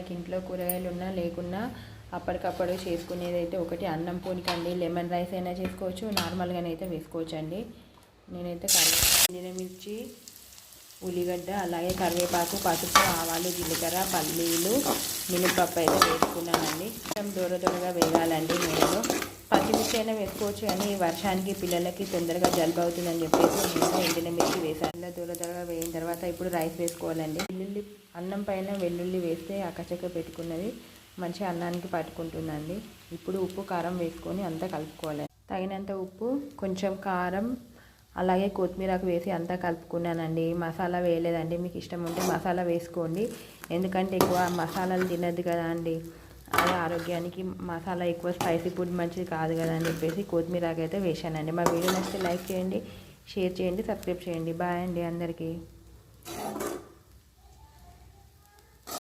మనకి ఇంట్లో కూరగాయలు ఉన్నా లేకున్నా అప్పటికప్పుడు చేసుకునేది అయితే ఒకటి అన్నం పోనికండి, లెమన్ రైస్ అయినా చేసుకోవచ్చు, నార్మల్గానే అయితే వేసుకోవచ్చు అండి. నేనైతే ఎండుమిర్చి, ఉల్లిగడ్డ, అలాగే కరివేపాకు, పసుపు, ఆవాలు, జీలకర్ర, పల్లీలు, మినపప్పు అయితే వేసుకున్నానండి. కొంచెం దూరగా వేగాలండి. నేను పచ్చిమిర్చి అయినా వేసుకోవచ్చు, కానీ వర్షానికి పిల్లలకి తొందరగా జలుబు అవుతుందని చెప్పేసి నేను ఎండుమిర్చి వేసాను. దూరగా వేగిన తర్వాత ఇప్పుడు రైస్ వేసుకోవాలండి. వెల్లుల్లి అన్నం పైన వెల్లుల్లి వేస్తే అక్కచక్క పెట్టుకున్నది మంచిగా అన్నానికి పట్టుకుంటుందండి. ఇప్పుడు ఉప్పు కారం వేసుకొని అంతా కలుపుకోవాలి. తగినంత ఉప్పు, కొంచెం కారం, అలాగే కొత్తిమీరకు వేసి అంతా కలుపుకున్నానండి. మసాలా వేయలేదండి. మీకు ఇష్టం ఉంటే మసాలా వేసుకోండి, ఎందుకంటే ఎక్కువ మసాలాలు తినద్దు కదా అండి. అదే ఆరోగ్యానికి మసాలా ఎక్కువ స్పైసీ ఫుడ్ మంచిది కాదు కదా అని చెప్పేసి కొత్తిమీరకు అయితే వేసానండి. మా వీడియో నచ్చితే లైక్ చేయండి, షేర్ చేయండి, సబ్స్క్రైబ్ చేయండి. బాయ్ అండి అందరికీ.